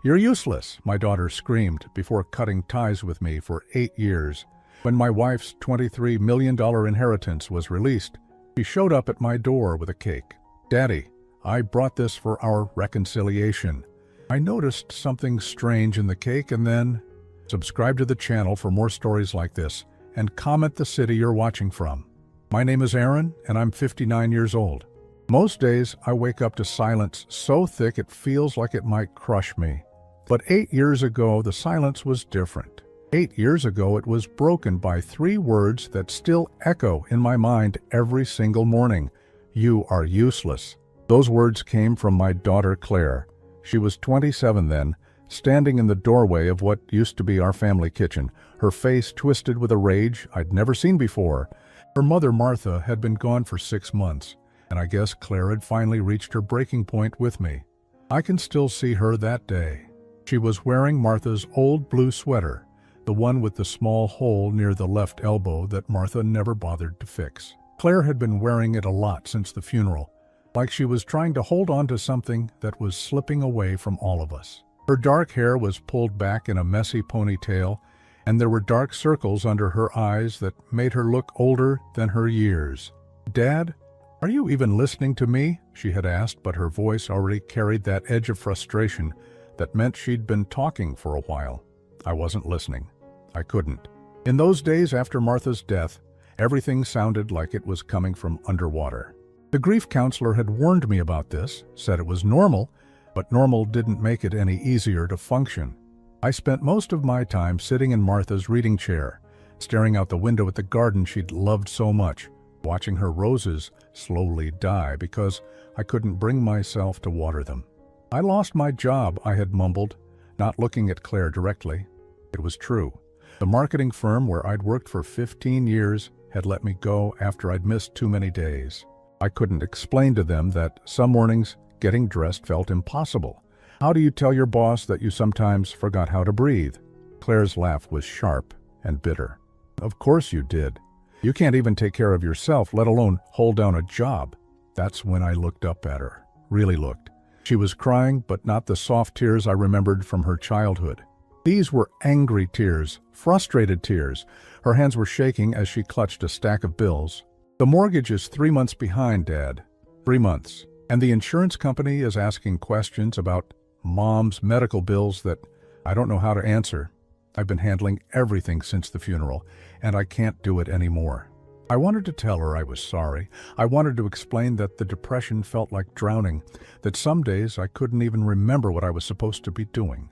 "You're useless," my daughter screamed before cutting ties with me for 8 years. When my wife's $23 million inheritance was released, she showed up at my door with a cake. "Daddy, I brought this for our reconciliation." I noticed something strange in the cake and then... Subscribe to the channel for more stories like this and comment the city you're watching from. My name is Aaron and I'm 59 years old. Most days I wake up to silence so thick it feels like it might crush me. But 8 years ago the silence was different. 8 years ago it was broken by 3 words that still echo in my mind every single morning. "You are useless." Those words came from my daughter Claire. She was 27 then, standing in the doorway of what used to be our family kitchen, her face twisted with a rage I'd never seen before. Her mother Martha had been gone for 6 months, and I guess Claire had finally reached her breaking point with me. I can still see her that day. She was wearing Martha's old blue sweater, the one with the small hole near the left elbow that Martha never bothered to fix. Claire had been wearing it a lot since the funeral, like she was trying to hold on to something that was slipping away from all of us. Her dark hair was pulled back in a messy ponytail, and there were dark circles under her eyes that made her look older than her years. "Dad, are you even listening to me?" she had asked, but her voice already carried that edge of frustration that meant she'd been talking for a while. I wasn't listening. I couldn't. In those days after Martha's death, everything sounded like it was coming from underwater. The grief counselor had warned me about this, said it was normal, but normal didn't make it any easier to function. I spent most of my time sitting in Martha's reading chair, staring out the window at the garden she'd loved so much, watching her roses slowly die because I couldn't bring myself to water them. "I lost my job," I had mumbled, not looking at Claire directly. It was true. The marketing firm where I'd worked for 15 years had let me go after I'd missed too many days. I couldn't explain to them that some mornings getting dressed felt impossible. How do you tell your boss that you sometimes forgot how to breathe? Claire's laugh was sharp and bitter. "Of course you did. You can't even take care of yourself, let alone hold down a job." That's when I looked up at her, really looked. She was crying, but not the soft tears I remembered from her childhood. These were angry tears, frustrated tears. Her hands were shaking as she clutched a stack of bills. "The mortgage is 3 months behind, Dad. 3 months. And the insurance company is asking questions about Mom's medical bills that I don't know how to answer. I've been handling everything since the funeral, and I can't do it anymore." I wanted to tell her I was sorry. I wanted to explain that the depression felt like drowning, that some days I couldn't even remember what I was supposed to be doing.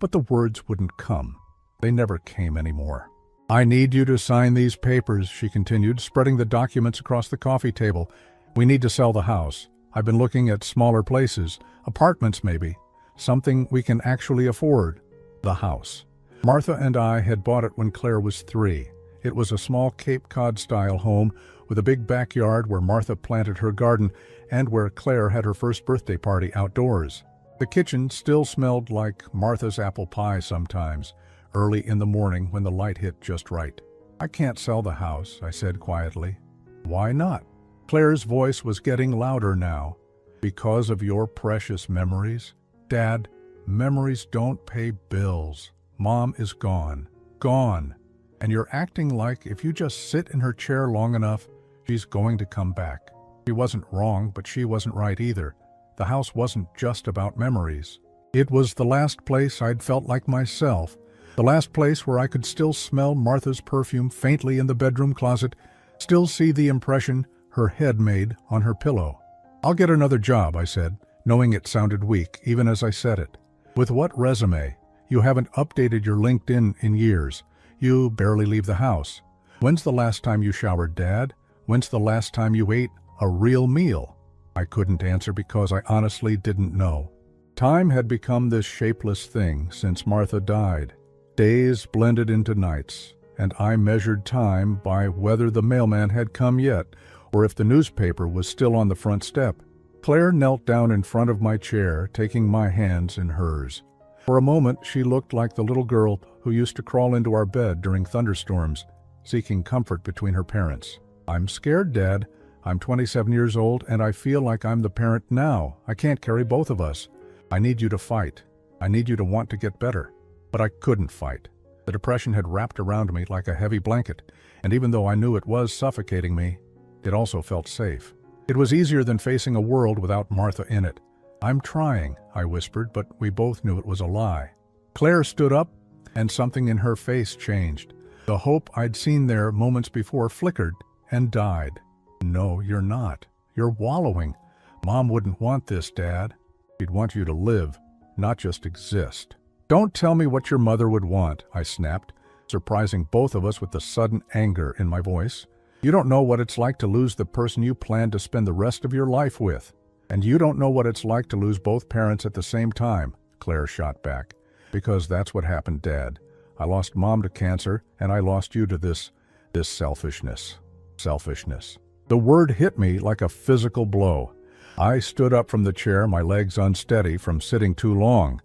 But the words wouldn't come. They never came anymore. "I need you to sign these papers," she continued, spreading the documents across the coffee table. "We need to sell the house. I've been looking at smaller places, apartments maybe, something we can actually afford." The house. Martha and I had bought it when Claire was 3. It was a small Cape Cod-style home with a big backyard where Martha planted her garden and where Claire had her first birthday party outdoors. The kitchen still smelled like Martha's apple pie sometimes, early in the morning when the light hit just right. "I can't sell the house," I said quietly. "Why not?" Claire's voice was getting louder now. "Because of your precious memories. Dad, memories don't pay bills. Mom is gone. Gone. And you're acting like if you just sit in her chair long enough, she's going to come back." She wasn't wrong, but she wasn't right either. The house wasn't just about memories. It was the last place I'd felt like myself, the last place where I could still smell Martha's perfume faintly in the bedroom closet, still see the impression her head made on her pillow. "I'll get another job," I said, knowing it sounded weak even as I said it. "With what resume? You haven't updated your LinkedIn in years. You barely leave the house. When's the last time you showered, Dad? When's the last time you ate a real meal?" I couldn't answer because I honestly didn't know. Time had become this shapeless thing since Martha died. Days blended into nights, and I measured time by whether the mailman had come yet, or if the newspaper was still on the front step. Claire knelt down in front of my chair, taking my hands in hers. For a moment, she looked like the little girl who used to crawl into our bed during thunderstorms, seeking comfort between her parents. "I'm scared, Dad. I'm 27 years old, and I feel like I'm the parent now. I can't carry both of us. I need you to fight. I need you to want to get better. But I couldn't fight. The depression had wrapped around me like a heavy blanket, and even though I knew it was suffocating me, it also felt safe. It was easier than facing a world without Martha in it. "I'm trying," I whispered, but we both knew it was a lie. Claire stood up, and something in her face changed. The hope I'd seen there moments before flickered and died. "No, you're not. You're wallowing. Mom wouldn't want this, Dad. She'd want you to live, not just exist." "Don't tell me what your mother would want," I snapped, surprising both of us with the sudden anger in my voice. "You don't know what it's like to lose the person you plan to spend the rest of your life with. And you don't know what it's like to lose both parents at the same time," Claire shot back. "Because that's what happened, Dad. I lost Mom to cancer, and I lost you to this selfishness. Selfishness." The word hit me like a physical blow. I stood up from the chair, my legs unsteady from sitting too long.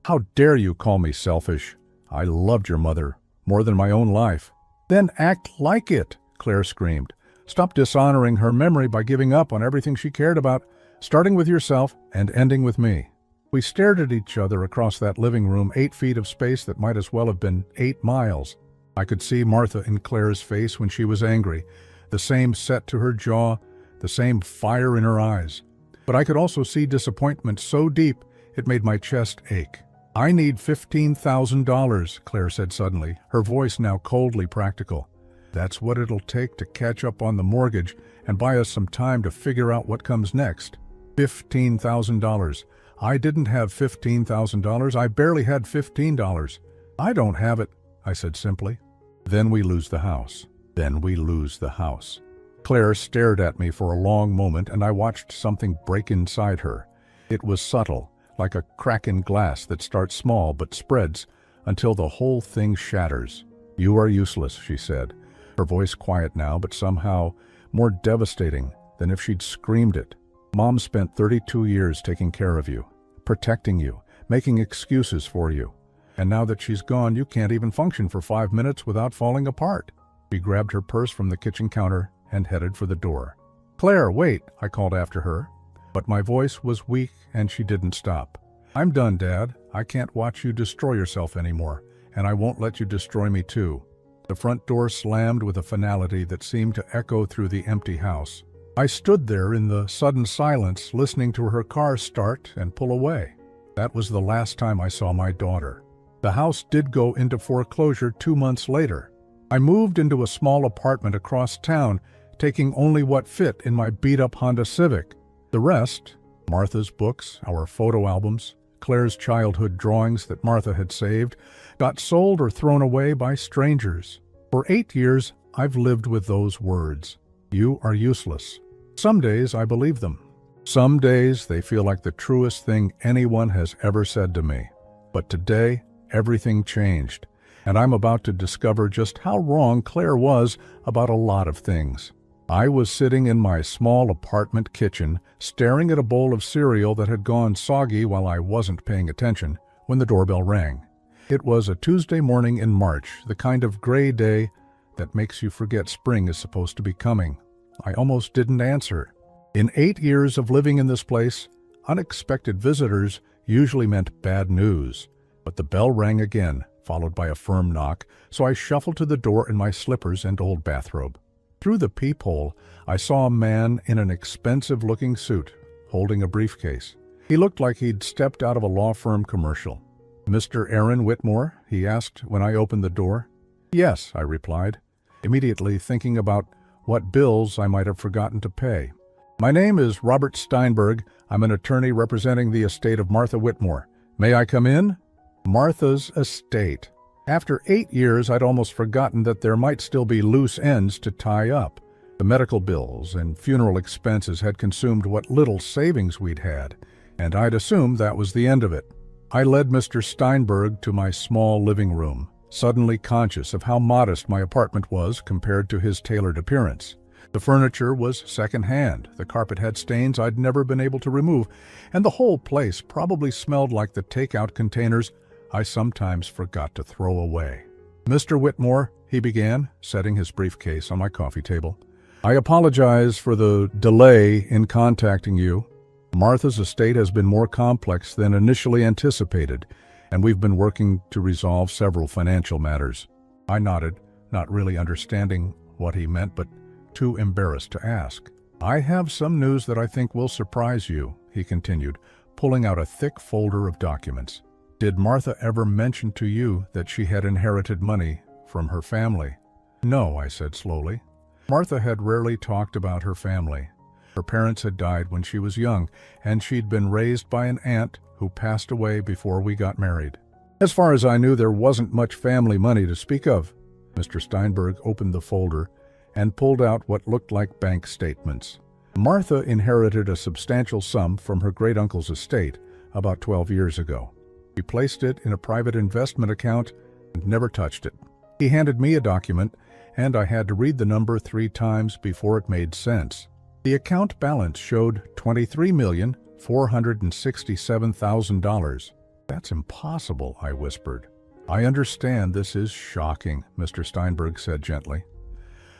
"How dare you call me selfish? I loved your mother, more than my own life." "Then act like it," Claire screamed. "Stop dishonoring her memory by giving up on everything she cared about, starting with yourself and ending with me." We stared at each other across that living room, 8 feet of space that might as well have been 8 miles. I could see Martha in Claire's face when she was angry, the same set to her jaw, the same fire in her eyes. But I could also see disappointment so deep it made my chest ache. "I need $15,000, Claire said suddenly, her voice now coldly practical. "That's what it'll take to catch up on the mortgage and buy us some time to figure out what comes next." $15,000. I didn't have $15,000. I barely had $15. "I don't have it," I said simply. "Then we lose the house. Then we lose the house." Claire stared at me for a long moment, and I watched something break inside her. It was subtle, like a crack in glass that starts small but spreads until the whole thing shatters. "You are useless," she said, her voice quiet now, but somehow more devastating than if she'd screamed it. "Mom spent 32 years taking care of you, protecting you, making excuses for you. And now that she's gone, you can't even function for 5 minutes without falling apart." She grabbed her purse from the kitchen counter and headed for the door. "Claire, wait," I called after her. But my voice was weak and she didn't stop. "I'm done, Dad. I can't watch you destroy yourself anymore, and I won't let you destroy me too." The front door slammed with a finality that seemed to echo through the empty house. I stood there in the sudden silence, listening to her car start and pull away. That was the last time I saw my daughter. The house did go into foreclosure 2 months later. I moved into a small apartment across town, taking only what fit in my beat-up Honda Civic. The rest, Martha's books, our photo albums, Claire's childhood drawings that Martha had saved, got sold or thrown away by strangers. For 8 years, I've lived with those words. "You are useless." Some days I believe them. Some days they feel like the truest thing anyone has ever said to me. But today, everything changed, and I'm about to discover just how wrong Claire was about a lot of things. I was sitting in my small apartment kitchen, staring at a bowl of cereal that had gone soggy while I wasn't paying attention, when the doorbell rang. It was a Tuesday morning in March, the kind of gray day that makes you forget spring is supposed to be coming. I almost didn't answer. In 8 years of living in this place, unexpected visitors usually meant bad news. But the bell rang again, followed by a firm knock, so I shuffled to the door in my slippers and old bathrobe. Through the peephole, I saw a man in an expensive-looking suit, holding a briefcase. He looked like he'd stepped out of a law firm commercial. "Mr. Aaron Whitmore?" he asked when I opened the door. "Yes," I replied, immediately thinking about what bills I might have forgotten to pay. "My name is Robert Steinberg. I'm an attorney representing the estate of Martha Whitmore. May I come in?" Martha's estate. After 8 years, I'd almost forgotten that there might still be loose ends to tie up. The medical bills and funeral expenses had consumed what little savings we'd had, and I'd assumed that was the end of it. I led Mr. Steinberg to my small living room, suddenly conscious of how modest my apartment was compared to his tailored appearance. The furniture was second-hand, the carpet had stains I'd never been able to remove, and the whole place probably smelled like the takeout containers I sometimes forgot to throw away. "Mr. Whitmore," he began, setting his briefcase on my coffee table, "I apologize for the delay in contacting you. Martha's estate has been more complex than initially anticipated, and we've been working to resolve several financial matters. I nodded, not really understanding what he meant, but too embarrassed to ask. I have some news that I think will surprise you, he continued, pulling out a thick folder of documents. Did Martha ever mention to you that she had inherited money from her family? No, I said slowly. Martha had rarely talked about her family. Her parents had died when she was young, and she'd been raised by an aunt who passed away before we got married. As far as I knew, there wasn't much family money to speak of. Mr. Steinberg opened the folder and pulled out what looked like bank statements. Martha inherited a substantial sum from her great-uncle's estate about 12 years ago. She placed it in a private investment account and never touched it. He handed me a document, and I had to read the number 3 times before it made sense. The account balance showed $23,467,000. That's impossible, I whispered. I understand this is shocking, Mr. Steinberg said gently.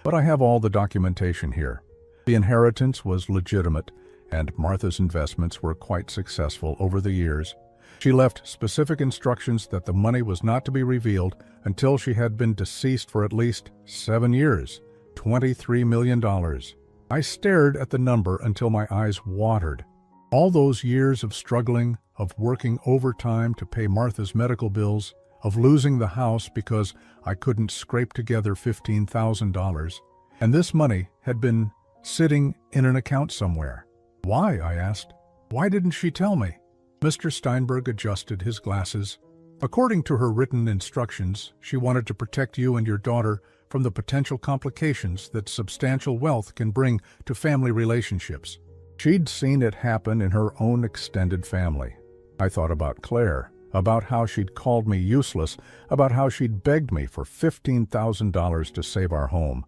But I have all the documentation here. The inheritance was legitimate, and Martha's investments were quite successful over the years. She left specific instructions that the money was not to be revealed until she had been deceased for at least 7 years. $23 million. I stared at the number until my eyes watered. All those years of struggling, of working overtime to pay Martha's medical bills, of losing the house because I couldn't scrape together $15,000, and this money had been sitting in an account somewhere. Why? I asked. Why didn't she tell me? Mr. Steinberg adjusted his glasses. According to her written instructions, she wanted to protect you and your daughter from the potential complications that substantial wealth can bring to family relationships. She'd seen it happen in her own extended family. I thought about Claire, about how she'd called me useless, about how she'd begged me for $15,000 to save our home.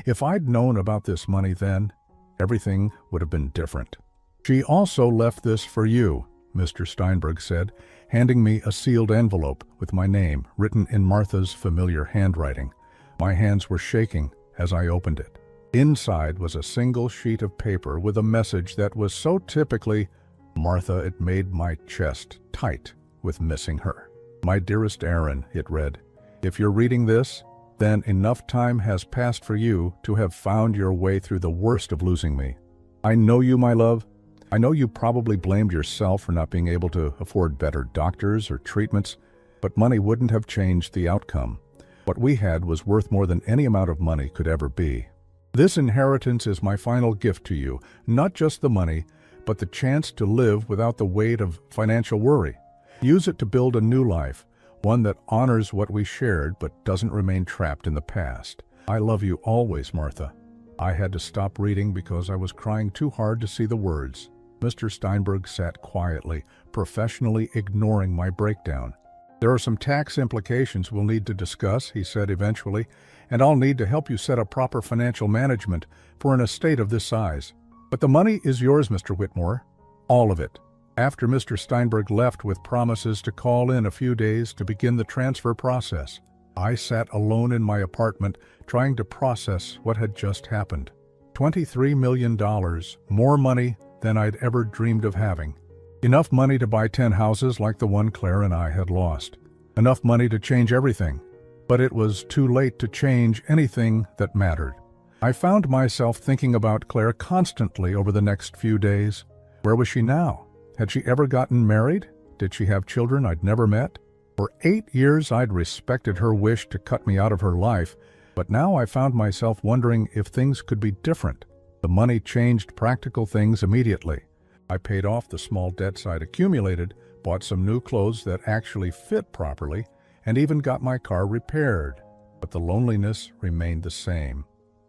If I'd known about this money then, everything would have been different. She also left this for you, Mr. Steinberg said, handing me a sealed envelope with my name written in Martha's familiar handwriting. My hands were shaking as I opened it. Inside was a single sheet of paper with a message that was so typically Martha it made my chest tight with missing her. My dearest Aaron, it read, if you're reading this, then enough time has passed for you to have found your way through the worst of losing me. I know you, my love. I know you probably blamed yourself for not being able to afford better doctors or treatments, but money wouldn't have changed the outcome. What we had was worth more than any amount of money could ever be. This inheritance is my final gift to you, not just the money, but the chance to live without the weight of financial worry. Use it to build a new life, one that honors what we shared but doesn't remain trapped in the past. I love you always, Martha. I had to stop reading because I was crying too hard to see the words. Mr. Steinberg sat quietly, professionally ignoring my breakdown. There are some tax implications we'll need to discuss, he said eventually, and I'll need to help you set up proper financial management for an estate of this size. But the money is yours, Mr. Whitmore. All of it. After Mr. Steinberg left with promises to call in a few days to begin the transfer process, I sat alone in my apartment trying to process what had just happened. $23 million, more money than I'd ever dreamed of having. Enough money to buy 10 houses like the one Claire and I had lost. Enough money to change everything. But it was too late to change anything that mattered. I found myself thinking about Claire constantly over the next few days. Where was she now? Had she ever gotten married? Did she have children I'd never met? For 8 years I'd respected her wish to cut me out of her life, but now I found myself wondering if things could be different. The money changed practical things immediately. I paid off the small debts I'd accumulated, bought some new clothes that actually fit properly, and even got my car repaired. But the loneliness remained the same.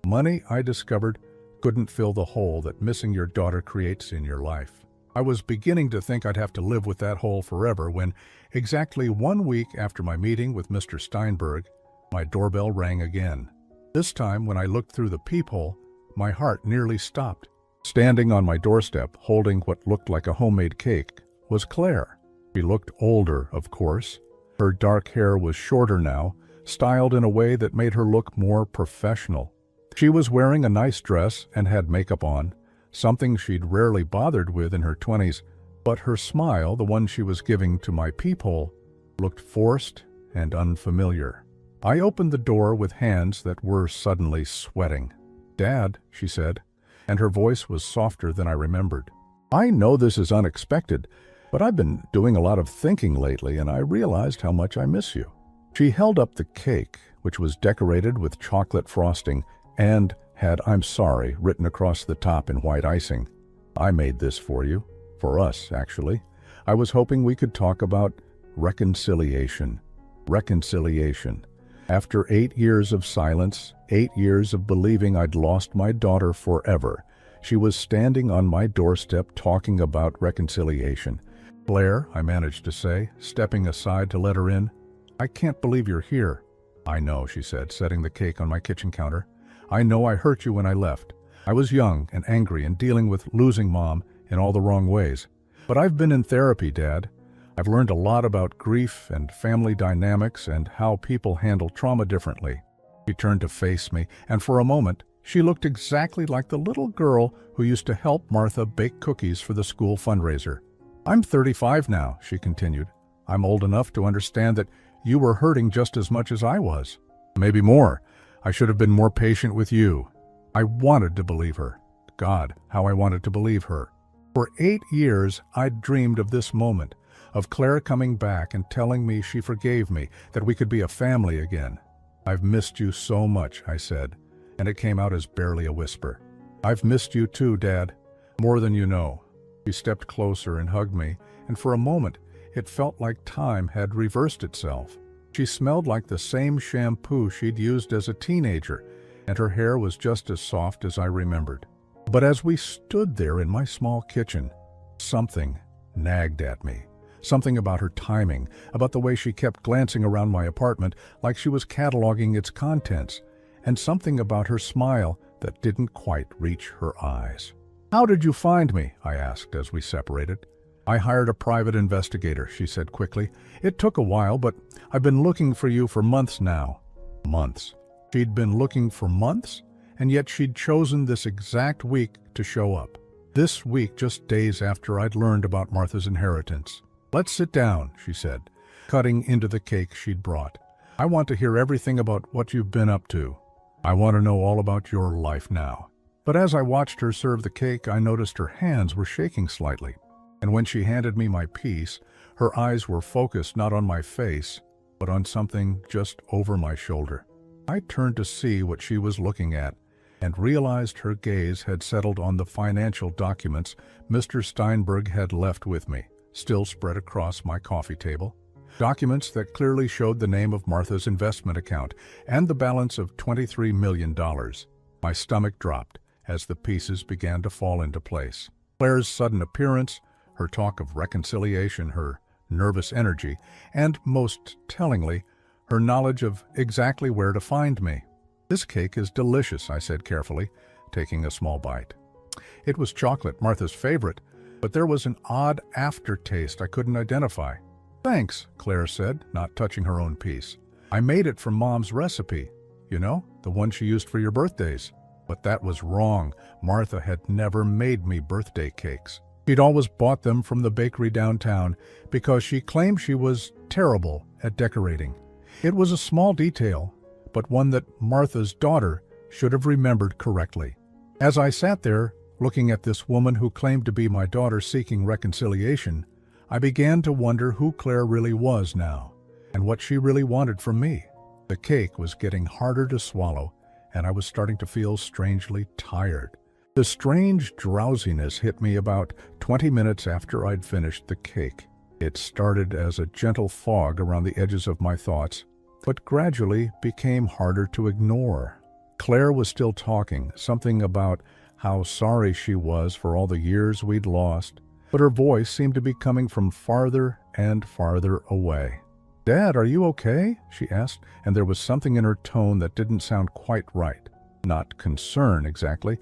Money, I discovered, couldn't fill the hole that missing your daughter creates in your life. I was beginning to think I'd have to live with that hole forever when, exactly 1 week after my meeting with Mr. Steinberg, my doorbell rang again. This time, when I looked through the peephole, my heart nearly stopped. Standing on my doorstep, holding what looked like a homemade cake, was Claire. She looked older, of course. Her dark hair was shorter now, styled in a way that made her look more professional. She was wearing a nice dress and had makeup on, something she'd rarely bothered with in her 20s, but her smile, the one she was giving to my peephole, looked forced and unfamiliar. I opened the door with hands that were suddenly sweating. "Dad," she said, and her voice was softer than I remembered. "I know this is unexpected, but I've been doing a lot of thinking lately, and I realized how much I miss you." She held up the cake, which was decorated with chocolate frosting and had "I'm sorry" written across the top in white icing. "I made this for you. For us, actually. I was hoping we could talk about reconciliation." Reconciliation. After 8 years of silence, 8 years of believing I'd lost my daughter forever, she was standing on my doorstep talking about reconciliation. "Claire," I managed to say, stepping aside to let her in. "I can't believe you're here." "I know," she said, setting the cake on my kitchen counter. "I know I hurt you when I left. I was young and angry and dealing with losing Mom in all the wrong ways. But I've been in therapy, Dad. I've learned a lot about grief and family dynamics and how people handle trauma differently." She turned to face me, and for a moment, she looked exactly like the little girl who used to help Martha bake cookies for the school fundraiser. "I'm 35 now," she continued. "I'm old enough to understand that you were hurting just as much as I was. Maybe more. I should have been more patient with you." I wanted to believe her. God, how I wanted to believe her. For 8 years, I'd dreamed of this moment, of Claire coming back and telling me she forgave me, that we could be a family again. "I've missed you so much," I said, and it came out as barely a whisper. "I've missed you too, Dad, more than you know." She stepped closer and hugged me, and for a moment, it felt like time had reversed itself. She smelled like the same shampoo she'd used as a teenager, and her hair was just as soft as I remembered. But as we stood there in my small kitchen, something nagged at me. Something about her timing, about the way she kept glancing around my apartment like she was cataloging its contents, and something about her smile that didn't quite reach her eyes. "How did you find me?" I asked as we separated. "I hired a private investigator," she said quickly. "It took a while, but I've been looking for you for months now." Months. She'd been looking for months, and yet she'd chosen this exact week to show up. This week, just days after I'd learned about Martha's inheritance. "Let's sit down," she said, cutting into the cake she'd brought. "I want to hear everything about what you've been up to. I want to know all about your life now." But as I watched her serve the cake, I noticed her hands were shaking slightly. And when she handed me my piece, her eyes were focused not on my face, but on something just over my shoulder. I turned to see what she was looking at, and realized her gaze had settled on the financial documents Mr. Steinberg had left with me, still spread across my coffee table. Documents that clearly showed the name of Martha's investment account and the balance of $23 million. My stomach dropped as the pieces began to fall into place. Claire's sudden appearance, her talk of reconciliation, her nervous energy, and, most tellingly, her knowledge of exactly where to find me. "This cake is delicious," I said carefully, taking a small bite. It was chocolate, Martha's favorite, but there was an odd aftertaste I couldn't identify. "Thanks," Claire said, not touching her own piece. "I made it from Mom's recipe. You know, the one she used for your birthdays." But that was wrong. Martha had never made me birthday cakes. She'd always bought them from the bakery downtown because she claimed she was terrible at decorating. It was a small detail, but one that Martha's daughter should have remembered correctly. As I sat there, looking at this woman who claimed to be my daughter seeking reconciliation, I began to wonder who Claire really was now, and what she really wanted from me. The cake was getting harder to swallow, and I was starting to feel strangely tired. The strange drowsiness hit me about 20 minutes after I'd finished the cake. It started as a gentle fog around the edges of my thoughts, but gradually became harder to ignore. Claire was still talking, something about how sorry she was for all the years we'd lost, but her voice seemed to be coming from farther and farther away. "Dad, are you okay?" she asked, and there was something in her tone that didn't sound quite right. Not concern exactly,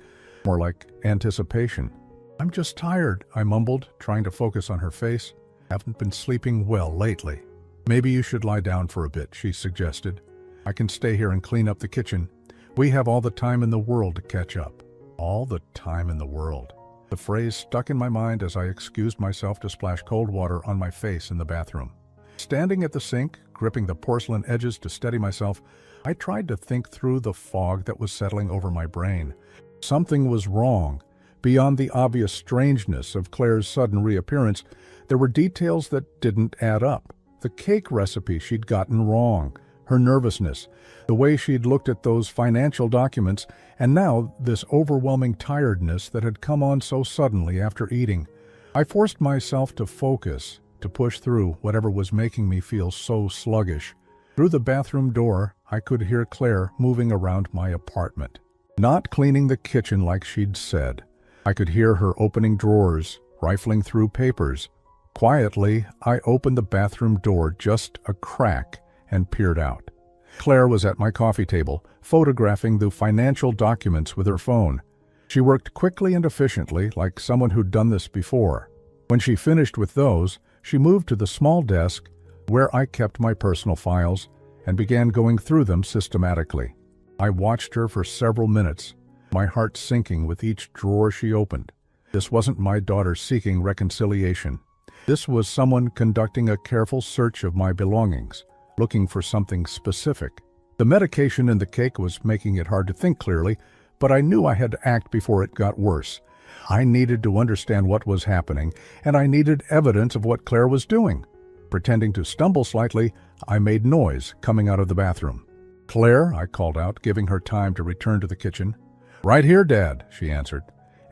more like anticipation. "I'm just tired," I mumbled, trying to focus on her face. "Haven't been sleeping well lately." "Maybe you should lie down for a bit," she suggested. "I can stay here and clean up the kitchen. We have all the time in the world to catch up." All the time in the world. The phrase stuck in my mind as I excused myself to splash cold water on my face in the bathroom. Standing at the sink, gripping the porcelain edges to steady myself, I tried to think through the fog that was settling over my brain. Something was wrong. Beyond the obvious strangeness of Claire's sudden reappearance, there were details that didn't add up. The cake recipe she'd gotten wrong, her nervousness, the way she'd looked at those financial documents, and now this overwhelming tiredness that had come on so suddenly after eating. I forced myself to focus, to push through whatever was making me feel so sluggish. Through the bathroom door, I could hear Claire moving around my apartment, not cleaning the kitchen like she'd said. I could hear her opening drawers, rifling through papers. Quietly, I opened the bathroom door just a crack and peered out. Claire was at my coffee table, photographing the financial documents with her phone. She worked quickly and efficiently, like someone who'd done this before. When she finished with those, she moved to the small desk where I kept my personal files and began going through them systematically. I watched her for several minutes, my heart sinking with each drawer she opened. This wasn't my daughter seeking reconciliation. This was someone conducting a careful search of my belongings, looking for something specific. The medication in the cake was making it hard to think clearly, but I knew I had to act before it got worse. I needed to understand what was happening, and I needed evidence of what Claire was doing. Pretending to stumble slightly, I made noise coming out of the bathroom. "Claire," I called out, giving her time to return to the kitchen. "Right here, Dad," she answered.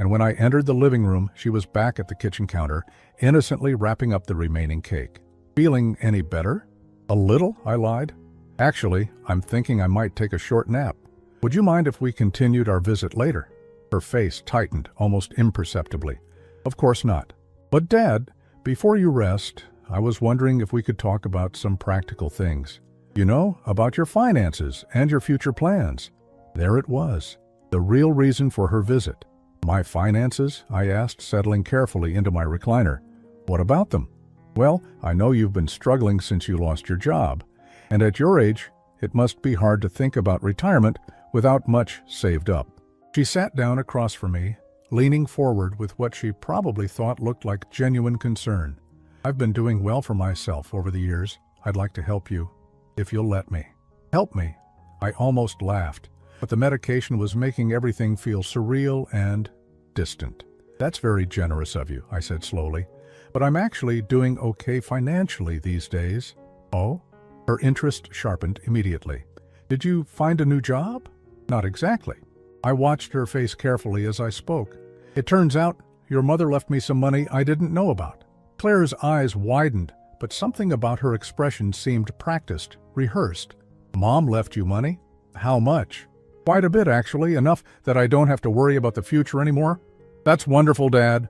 And when I entered the living room, she was back at the kitchen counter, innocently wrapping up the remaining cake. "Feeling any better?" "A little," I lied. "Actually, I'm thinking I might take a short nap. Would you mind if we continued our visit later?" Her face tightened almost imperceptibly. "Of course not. But Dad, before you rest, I was wondering if we could talk about some practical things. You know, about your finances and your future plans." There it was, the real reason for her visit. "My finances?" I asked, settling carefully into my recliner. "What about them?" "Well, I know you've been struggling since you lost your job, and at your age, it must be hard to think about retirement without much saved up." She sat down across from me, leaning forward with what she probably thought looked like genuine concern. "I've been doing well for myself over the years. I'd like to help you, if you'll let me." "Help me?" I almost laughed, but the medication was making everything feel surreal and distant. "That's very generous of you," I said slowly, "but I'm actually doing okay financially these days." "Oh?" Her interest sharpened immediately. "Did you find a new job?" "Not exactly." I watched her face carefully as I spoke. "It turns out your mother left me some money I didn't know about." Claire's eyes widened, but something about her expression seemed practiced, rehearsed. "Mom left you money? How much?" "Quite a bit, actually, enough that I don't have to worry about the future anymore." "That's wonderful, Dad."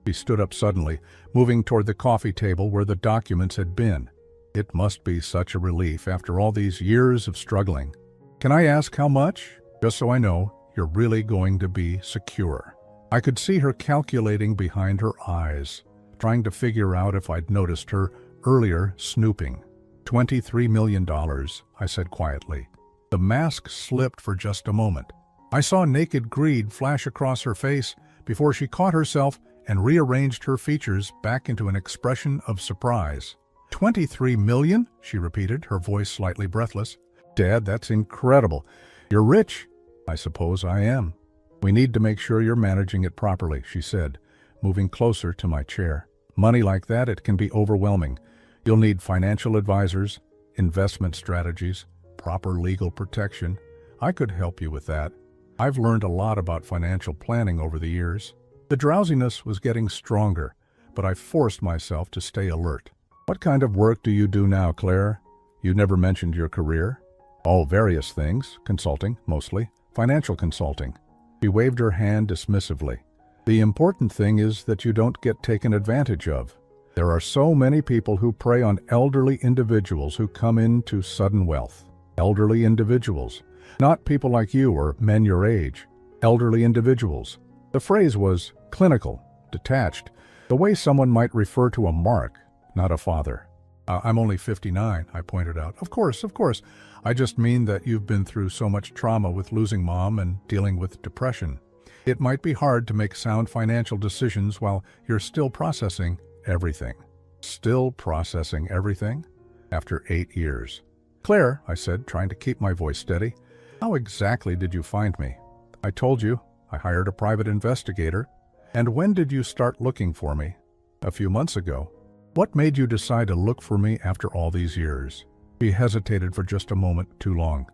She stood up suddenly, moving toward the coffee table where the documents had been. It must be such a relief after all these years of struggling. "Can I ask how much? Just so I know you're really going to be secure." I could see her calculating behind her eyes, trying to figure out if I'd noticed her earlier snooping. $23 million, I said quietly. The mask slipped for just a moment. I saw naked greed flash across her face before she caught herself and rearranged her features back into an expression of surprise. $23 million? She repeated, her voice slightly breathless. "Dad, that's incredible. You're rich." "I suppose I am." "We need to make sure you're managing it properly," she said, moving closer to my chair. "Money like that, it can be overwhelming. You'll need financial advisors, investment strategies, proper legal protection. I could help you with that. I've learned a lot about financial planning over the years." The drowsiness was getting stronger, but I forced myself to stay alert. "What kind of work do you do now, Claire? You never mentioned your career." "Oh, various things. Consulting, mostly. Financial consulting." She waved her hand dismissively. "The important thing is that you don't get taken advantage of. There are so many people who prey on elderly individuals who come into sudden wealth. Elderly individuals. Not people like you or men your age. Elderly individuals." The phrase was clinical, detached, the way someone might refer to a mark, not a father. "I'm only 59, I pointed out. Of course. I just mean that you've been through so much trauma with losing Mom and dealing with depression. It might be hard to make sound financial decisions while you're still processing everything. Still processing everything? After 8 years. Claire, I said, trying to keep my voice steady, how exactly did you find me? I told you, I hired a private investigator. And when did you start looking for me? A few months ago. What made you decide to look for me after all these years? She hesitated for just a moment too long.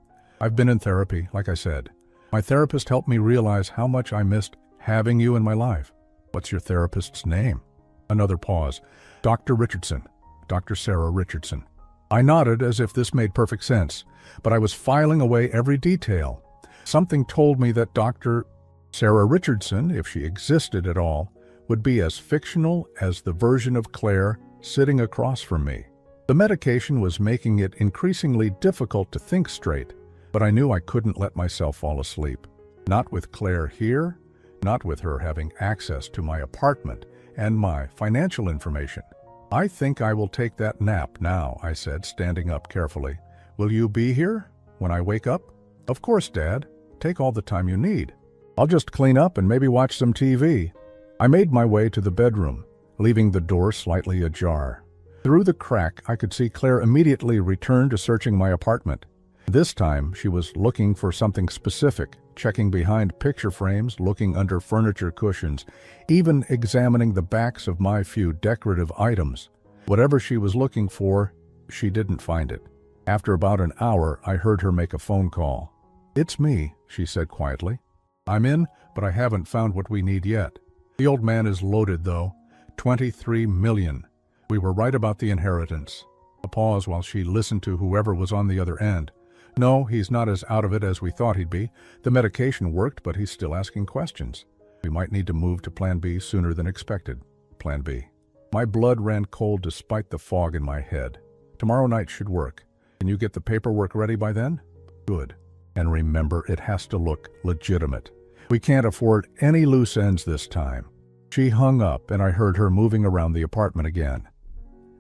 I've been in therapy, like I said. My therapist helped me realize how much I missed having you in my life. What's your therapist's name? Another pause. Dr. Richardson. Dr. Sarah Richardson. I nodded as if this made perfect sense, but I was filing away every detail. Something told me that Dr. Sarah Richardson, if she existed at all, would be as fictional as the version of Claire sitting across from me. The medication was making it increasingly difficult to think straight, but I knew I couldn't let myself fall asleep. Not with Claire here, not with her having access to my apartment and my financial information. I think I will take that nap now, I said, standing up carefully. Will you be here when I wake up? Of course, Dad. Take all the time you need. I'll just clean up and maybe watch some TV. I made my way to the bedroom, leaving the door slightly ajar. Through the crack, I could see Claire immediately return to searching my apartment. This time, she was looking for something specific, checking behind picture frames, looking under furniture cushions, even examining the backs of my few decorative items. Whatever she was looking for, she didn't find it. After about an hour, I heard her make a phone call. "It's me," she said quietly. "I'm in, but I haven't found what we need yet. The old man is loaded, though. 23 million. We were right about the inheritance." A pause while she listened to whoever was on the other end. "No, he's not as out of it as we thought he'd be. The medication worked, but he's still asking questions. We might need to move to Plan B sooner than expected." Plan B. My blood ran cold despite the fog in my head. "Tomorrow night should work. Can you get the paperwork ready by then?" "Good. And remember, it has to look legitimate. We can't afford any loose ends this time." She hung up, and I heard her moving around the apartment again.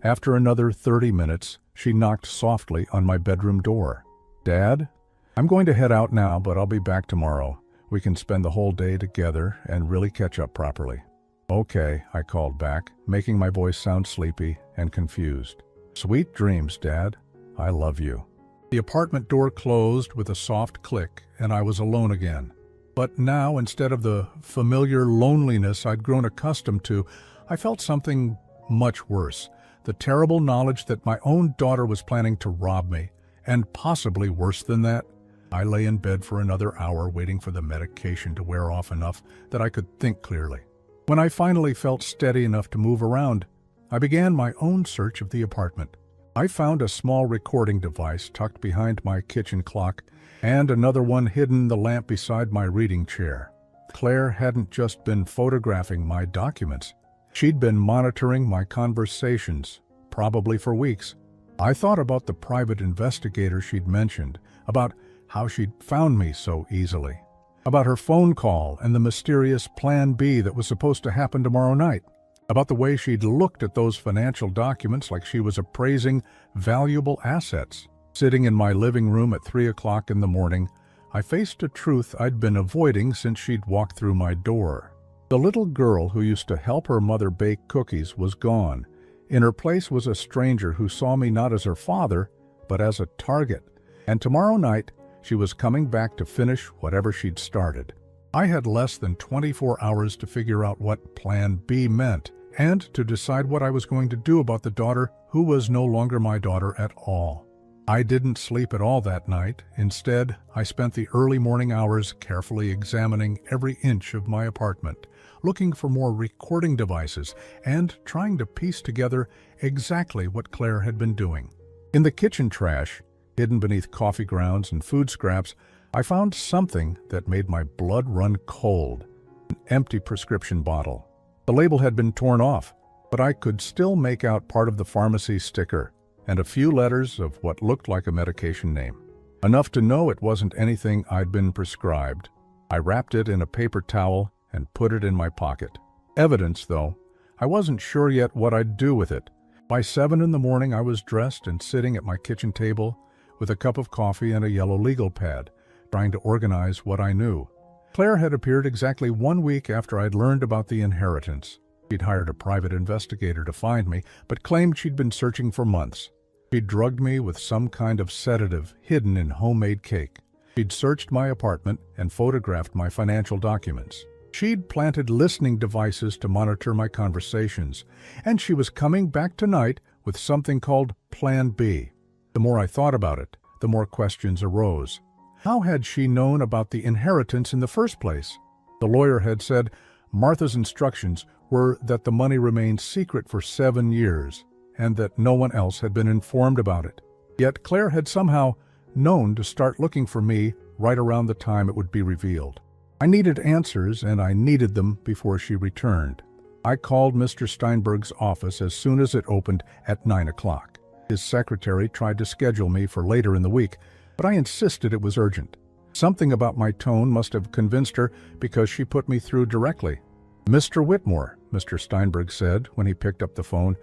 After another 30 minutes, she knocked softly on my bedroom door. "Dad? I'm going to head out now, but I'll be back tomorrow. We can spend the whole day together and really catch up properly." "Okay," I called back, making my voice sound sleepy and confused. "Sweet dreams, Dad. I love you." The apartment door closed with a soft click, and I was alone again. But now, instead of the familiar loneliness I'd grown accustomed to, I felt something much worse. The terrible knowledge that my own daughter was planning to rob me. And possibly worse than that. I lay in bed for another hour waiting for the medication to wear off enough that I could think clearly. When I finally felt steady enough to move around, I began my own search of the apartment. I found a small recording device tucked behind my kitchen clock and another one hidden in the lamp beside my reading chair. Claire hadn't just been photographing my documents. She'd been monitoring my conversations, probably for weeks. I thought about the private investigator she'd mentioned, about how she'd found me so easily, about her phone call and the mysterious Plan B that was supposed to happen tomorrow night, about the way she'd looked at those financial documents like she was appraising valuable assets. Sitting in my living room at 3 o'clock in the morning, I faced a truth I'd been avoiding since she'd walked through my door. The little girl who used to help her mother bake cookies was gone. In her place was a stranger who saw me not as her father, but as a target. And tomorrow night, she was coming back to finish whatever she'd started. I had less than 24 hours to figure out what Plan B meant, and to decide what I was going to do about the daughter who was no longer my daughter at all. I didn't sleep at all that night. Instead, I spent the early morning hours carefully examining every inch of my apartment, looking for more recording devices, and trying to piece together exactly what Claire had been doing. In the kitchen trash, hidden beneath coffee grounds and food scraps, I found something that made my blood run cold. An empty prescription bottle. The label had been torn off, but I could still make out part of the pharmacy sticker and a few letters of what looked like a medication name. Enough to know it wasn't anything I'd been prescribed. I wrapped it in a paper towel and put it in my pocket. Evidence, though. I wasn't sure yet what I'd do with it. By 7 in the morning, I was dressed and sitting at my kitchen table with a cup of coffee and a yellow legal pad, trying to organize what I knew. Claire had appeared exactly 1 week after I'd learned about the inheritance. She'd hired a private investigator to find me, but claimed she'd been searching for months. She'd drugged me with some kind of sedative hidden in homemade cake. She'd searched my apartment and photographed my financial documents. She'd planted listening devices to monitor my conversations, and she was coming back tonight with something called Plan B. The more I thought about it, the more questions arose. How had she known about the inheritance in the first place? The lawyer had said Martha's instructions were that the money remained secret for 7 years, and that no one else had been informed about it. Yet Claire had somehow known to start looking for me right around the time it would be revealed. I needed answers, and I needed them before she returned. I called Mr. Steinberg's office as soon as it opened at 9 o'clock. His secretary tried to schedule me for later in the week, but I insisted it was urgent. Something about my tone must have convinced her, because she put me through directly. "Mr. Whitmore," Mr. Steinberg said when he picked up the phone,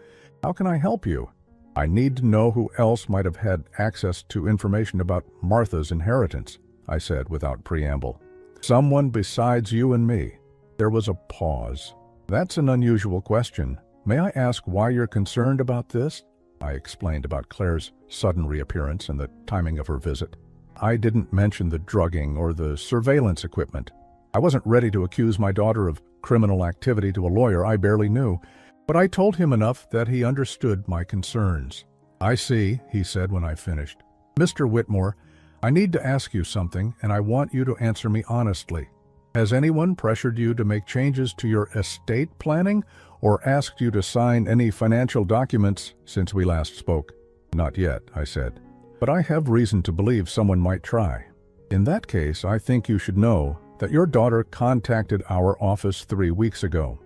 "how can I help you?" "I need to know who else might have had access to information about Martha's inheritance," I said without preamble. "Someone besides you and me." There was a pause. "That's an unusual question. May I ask why you're concerned about this?" I explained about Claire's sudden reappearance and the timing of her visit. I didn't mention the drugging or the surveillance equipment. I wasn't ready to accuse my daughter of criminal activity to a lawyer I barely knew, but I told him enough that he understood my concerns. "I see," he said when I finished. "Mr. Whitmore, I need to ask you something, and I want you to answer me honestly. Has anyone pressured you to make changes to your estate planning or asked you to sign any financial documents since we last spoke?" "Not yet," I said, "but I have reason to believe someone might try." "In that case, I think you should know that your daughter contacted our office 3 weeks ago."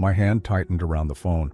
My hand tightened around the phone.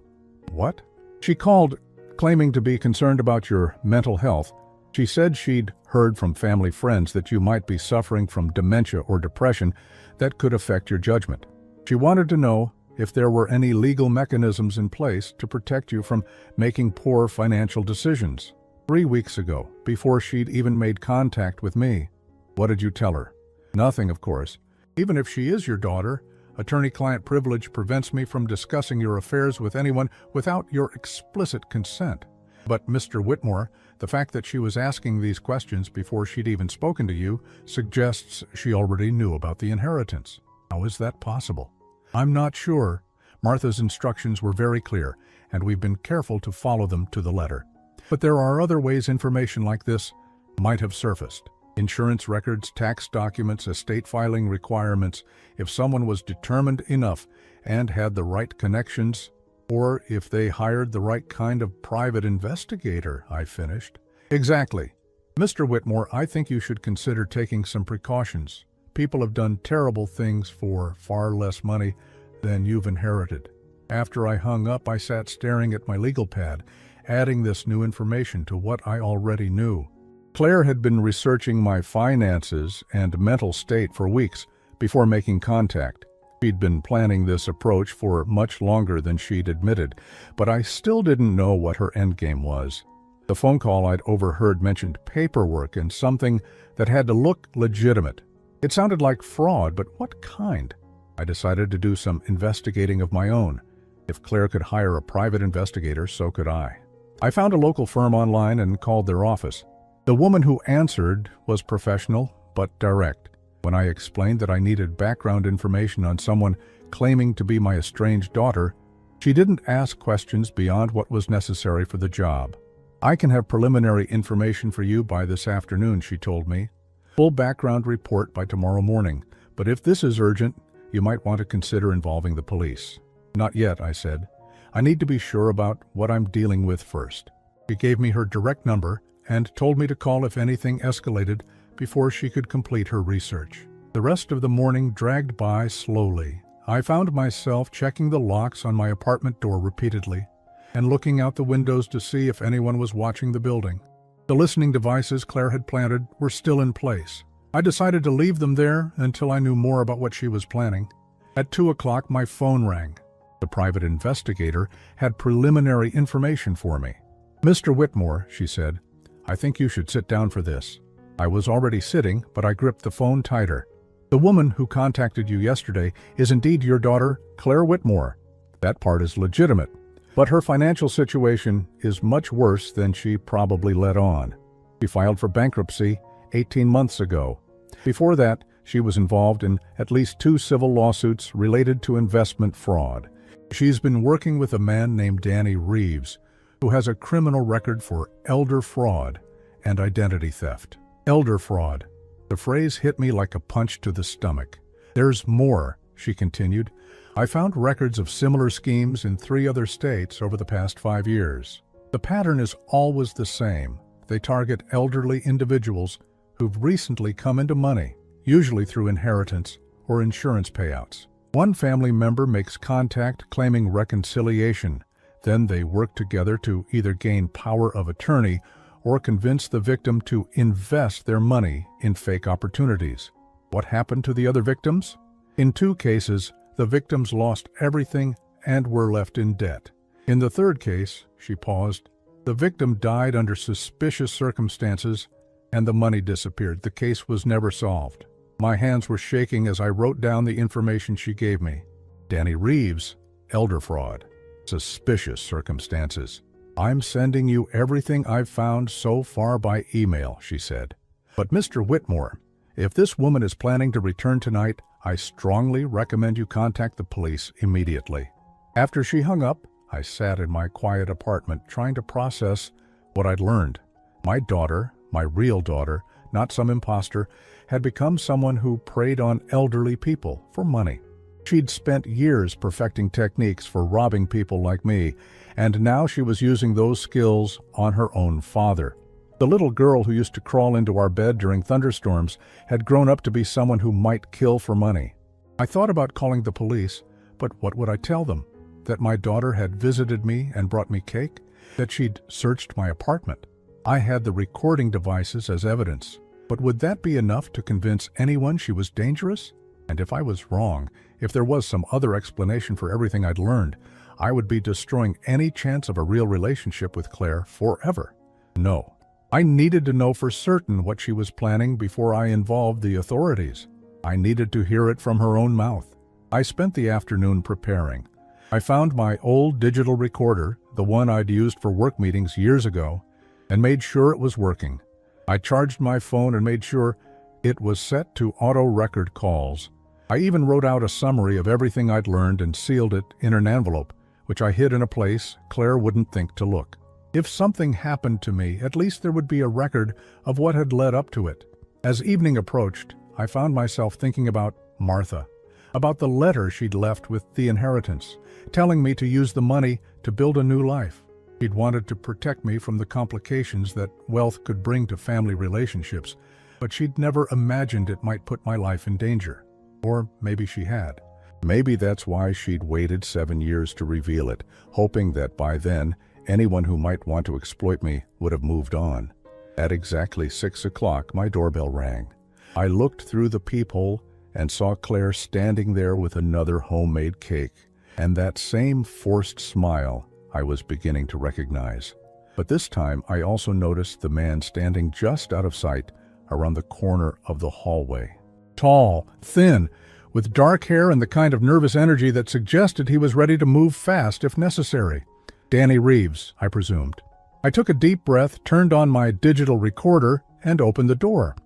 "What?" "She called, claiming to be concerned about your mental health. She said she'd heard from family friends that you might be suffering from dementia or depression that could affect your judgment. She wanted to know if there were any legal mechanisms in place to protect you from making poor financial decisions." 3 weeks ago, before she'd even made contact with me. "What did you tell her?" "Nothing, of course. Even if she is your daughter, attorney-client privilege prevents me from discussing your affairs with anyone without your explicit consent. But, Mr. Whitmore, the fact that she was asking these questions before she'd even spoken to you suggests she already knew about the inheritance. How is that possible?" "I'm not sure. Martha's instructions were very clear, and we've been careful to follow them to the letter. But there are other ways information like this might have surfaced. Insurance records, tax documents, estate filing requirements. If someone was determined enough and had the right connections, or if they hired the right kind of private investigator," I finished. "Exactly. Mr. Whitmore, I think you should consider taking some precautions. People have done terrible things for far less money than you've inherited." After I hung up, I sat staring at my legal pad, adding this new information to what I already knew. Claire had been researching my finances and mental state for weeks before making contact. She'd been planning this approach for much longer than she'd admitted, but I still didn't know what her endgame was. The phone call I'd overheard mentioned paperwork and something that had to look legitimate. It sounded like fraud, but what kind? I decided to do some investigating of my own. If Claire could hire a private investigator, so could I. I found a local firm online and called their office. The woman who answered was professional, but direct. When I explained that I needed background information on someone claiming to be my estranged daughter, she didn't ask questions beyond what was necessary for the job. "I can have preliminary information for you by this afternoon," she told me. "Full background report by tomorrow morning, but if this is urgent, you might want to consider involving the police." "Not yet," I said. "I need to be sure about what I'm dealing with first." She gave me her direct number and told me to call if anything escalated before she could complete her research. The rest of the morning dragged by slowly. I found myself checking the locks on my apartment door repeatedly and looking out the windows to see if anyone was watching the building. The listening devices Claire had planted were still in place. I decided to leave them there until I knew more about what she was planning. At 2 o'clock, my phone rang. The private investigator had preliminary information for me. "Mr. Whitmore," she said, "I think you should sit down for this." I was already sitting, but I gripped the phone tighter. The woman who contacted you yesterday is indeed your daughter, Claire Whitmore. That part is legitimate, but her financial situation is much worse than she probably let on. She filed for bankruptcy 18 months ago. Before that, she was involved in at least 2 civil lawsuits related to investment fraud. She's been working with a man named Danny Reeves, who has a criminal record for elder fraud and identity theft. Elder fraud. The phrase hit me like a punch to the stomach. There's more, she continued. I found records of similar schemes in 3 other states over the past 5 years. The pattern is always the same. They target elderly individuals who've recently come into money, usually through inheritance or insurance payouts. One family member makes contact claiming reconciliation. Then they work together to either gain power of attorney or convince the victim to invest their money in fake opportunities. What happened to the other victims? In 2 cases, the victims lost everything and were left in debt. In the 3rd case, she paused, the victim died under suspicious circumstances and the money disappeared. The case was never solved. My hands were shaking as I wrote down the information she gave me. Danny Reeves, elder fraud, suspicious circumstances. I'm sending you everything I've found so far by email, she said. But Mr. Whitmore, if this woman is planning to return tonight, I strongly recommend you contact the police immediately. After she hung up, I sat in my quiet apartment trying to process what I'd learned. My daughter, my real daughter, not some imposter, had become someone who preyed on elderly people for money. She'd spent years perfecting techniques for robbing people like me, and now she was using those skills on her own father. The little girl who used to crawl into our bed during thunderstorms had grown up to be someone who might kill for money. I thought about calling the police, but what would I tell them? That my daughter had visited me and brought me cake? That she'd searched my apartment? I had the recording devices as evidence, but would that be enough to convince anyone she was dangerous? And if I was wrong, if there was some other explanation for everything I'd learned, I would be destroying any chance of a real relationship with Claire forever. No. I needed to know for certain what she was planning before I involved the authorities. I needed to hear it from her own mouth. I spent the afternoon preparing. I found my old digital recorder, the one I'd used for work meetings years ago, and made sure it was working. I charged my phone and made sure it was set to auto-record calls. I even wrote out a summary of everything I'd learned and sealed it in an envelope, which I hid in a place Claire wouldn't think to look. If something happened to me, at least there would be a record of what had led up to it. As evening approached, I found myself thinking about Martha, about the letter she'd left with the inheritance, telling me to use the money to build a new life. She'd wanted to protect me from the complications that wealth could bring to family relationships, but she'd never imagined it might put my life in danger. Or maybe she had. Maybe that's why she'd waited 7 years to reveal it, hoping that by then, anyone who might want to exploit me would have moved on. At exactly 6 o'clock, my doorbell rang. I looked through the peephole and saw Claire standing there with another homemade cake, and that same forced smile I was beginning to recognize. But this time, I also noticed the man standing just out of sight around the corner of the hallway. Tall, thin, with dark hair and the kind of nervous energy that suggested he was ready to move fast if necessary. Danny Reeves, I presumed. I took a deep breath, turned on my digital recorder, and opened the door.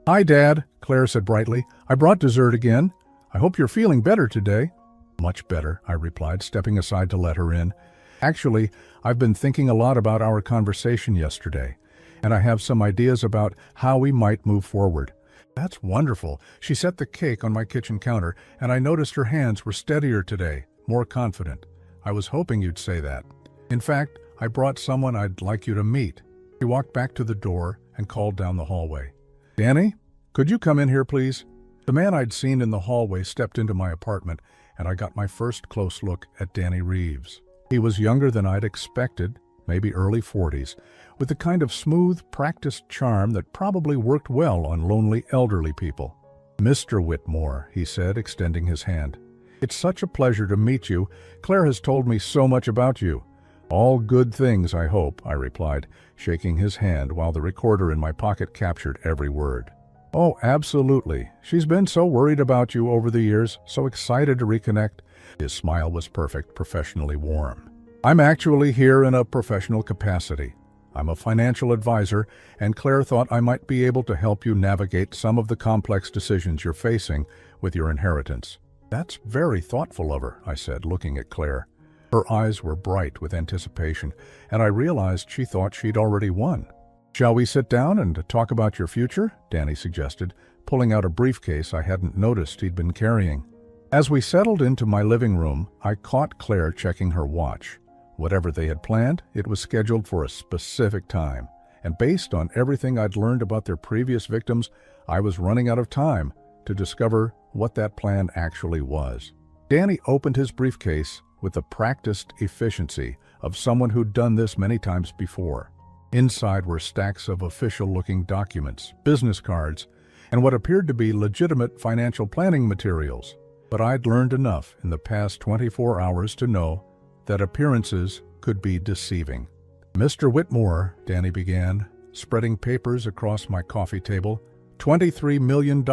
"Hi, Dad," Claire said brightly. "I brought dessert again. I hope you're feeling better today." "Much better," I replied, stepping aside to let her in. "Actually, I've been thinking a lot about our conversation yesterday, and I have some ideas about how we might move forward." "That's wonderful." She set the cake on my kitchen counter, and I noticed her hands were steadier today, more confident. "I was hoping you'd say that. In fact, I brought someone I'd like you to meet." She walked back to the door and called down the hallway. "Danny, could you come in here, please?" The man I'd seen in the hallway stepped into my apartment, and I got my first close look at Danny Reeves. He was younger than I'd expected, maybe early 40s, with the kind of smooth, practiced charm that probably worked well on lonely elderly people. "Mr. Whitmore," he said, extending his hand. "It's such a pleasure to meet you. Claire has told me so much about you." "All good things, I hope," I replied, shaking his hand while the recorder in my pocket captured every word. Oh, absolutely. She's been so worried about you over the years, so excited to reconnect. His smile was perfect, professionally warm. I'm actually here in a professional capacity. I'm a financial advisor, and Claire thought I might be able to help you navigate some of the complex decisions you're facing with your inheritance. That's very thoughtful of her, I said, looking at Claire. Her eyes were bright with anticipation, and I realized she thought she'd already won. Shall we sit down and talk about your future? Danny suggested, pulling out a briefcase I hadn't noticed he'd been carrying. As we settled into my living room, I caught Claire checking her watch. Whatever they had planned, it was scheduled for a specific time, and based on everything I'd learned about their previous victims, I was running out of time to discover what that plan actually was. Danny opened his briefcase with the practiced efficiency of someone who'd done this many times before. Inside were stacks of official-looking documents, business cards, and what appeared to be legitimate financial planning materials. But I'd learned enough in the past 24 hours to know that appearances could be deceiving. Mr. Whitmore, Danny began, spreading papers across my coffee table, $23 million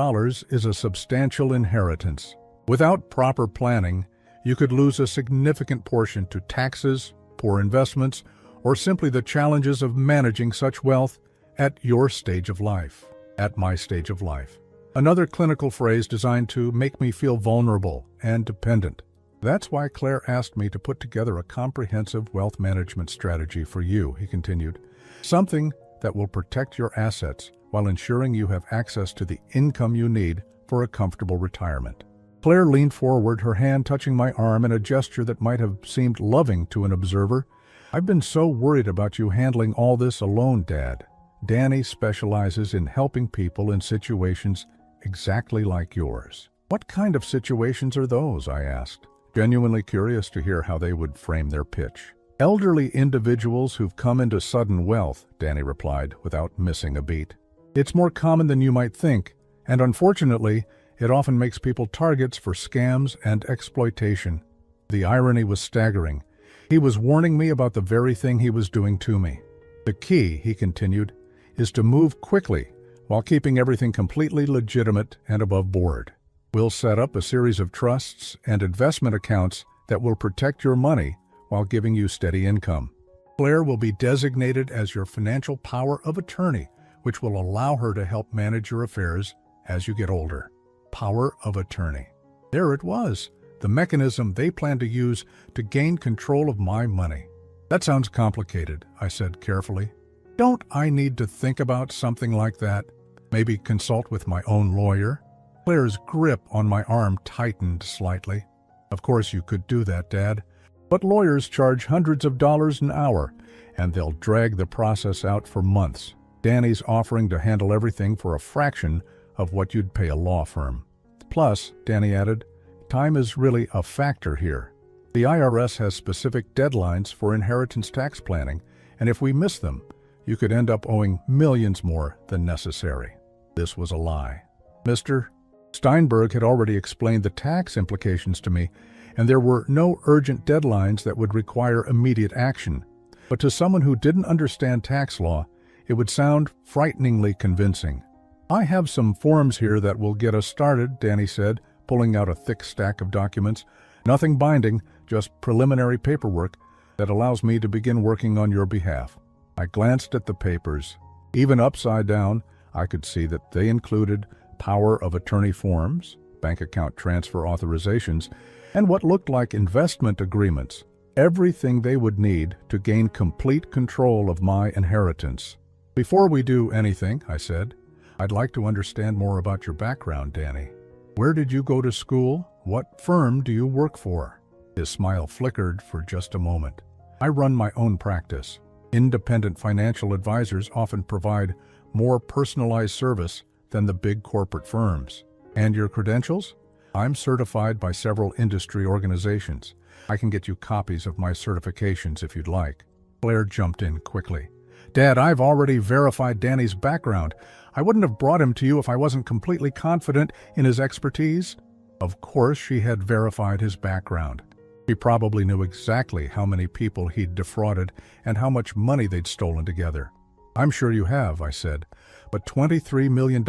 is a substantial inheritance. Without proper planning, you could lose a significant portion to taxes, poor investments, or simply the challenges of managing such wealth at your stage of life. At my stage of life. Another clinical phrase designed to make me feel vulnerable and dependent. That's why Claire asked me to put together a comprehensive wealth management strategy for you, he continued. Something that will protect your assets while ensuring you have access to the income you need for a comfortable retirement. Claire leaned forward, her hand touching my arm in a gesture that might have seemed loving to an observer. I've been so worried about you handling all this alone, Dad. Danny specializes in helping people in situations exactly like yours. What kind of situations are those? I asked, genuinely curious to hear how they would frame their pitch. Elderly individuals who've come into sudden wealth, Danny replied, without missing a beat. It's more common than you might think, and unfortunately, it often makes people targets for scams and exploitation. The irony was staggering. He was warning me about the very thing he was doing to me. The key, he continued, is to move quickly while keeping everything completely legitimate and above board. We'll set up a series of trusts and investment accounts that will protect your money while giving you steady income. Claire will be designated as your financial power of attorney, which will allow her to help manage your affairs as you get older. Power of attorney. There it was, the mechanism they plan to use to gain control of my money. That sounds complicated, I said carefully. Don't I need to think about something like that? Maybe consult with my own lawyer? Claire's grip on my arm tightened slightly. Of course you could do that, Dad. But lawyers charge hundreds of dollars an hour, and they'll drag the process out for months. Danny's offering to handle everything for a fraction of what you'd pay a law firm. Plus, Danny added, time is really a factor here. The IRS has specific deadlines for inheritance tax planning, and if we miss them, you could end up owing millions more than necessary. This was a lie. Mr. Steinberg had already explained the tax implications to me, and there were no urgent deadlines that would require immediate action. But to someone who didn't understand tax law, it would sound frighteningly convincing. I have some forms here that will get us started, Danny said, pulling out a thick stack of documents. Nothing binding, just preliminary paperwork that allows me to begin working on your behalf. I glanced at the papers. Even upside down, I could see that they included power of attorney forms, bank account transfer authorizations, and what looked like investment agreements. Everything they would need to gain complete control of my inheritance. Before we do anything, I said, I'd like to understand more about your background, Danny. Where did you go to school? What firm do you work for? His smile flickered for just a moment. I run my own practice. Independent financial advisors often provide more personalized service than the big corporate firms. And your credentials? I'm certified by several industry organizations. I can get you copies of my certifications if you'd like. Claire jumped in quickly. Dad, I've already verified Danny's background. I wouldn't have brought him to you if I wasn't completely confident in his expertise. Of course she had verified his background. She probably knew exactly how many people he'd defrauded and how much money they'd stolen together. I'm sure you have, I said, But $23 million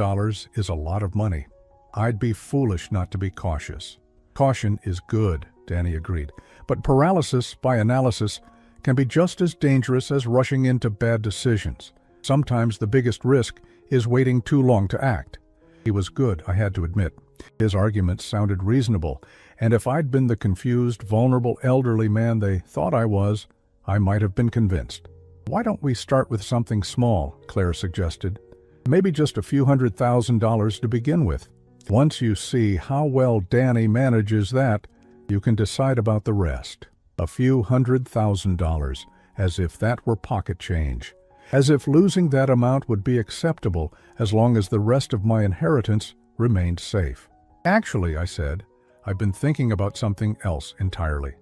is a lot of money. I'd be foolish not to be cautious. Caution is good, Danny agreed, but paralysis by analysis can be just as dangerous as rushing into bad decisions. Sometimes the biggest risk is waiting too long to act. He was good, I had to admit. His arguments sounded reasonable, and if I'd been the confused, vulnerable elderly man they thought I was, I might have been convinced. "Why don't we start with something small?" Claire suggested. "Maybe just a few $100,000 to begin with. Once you see how well Danny manages that, you can decide about the rest." A few $100,000, as if that were pocket change. As if losing that amount would be acceptable as long as the rest of my inheritance remained safe. "Actually," I said, "I've been thinking about something else entirely."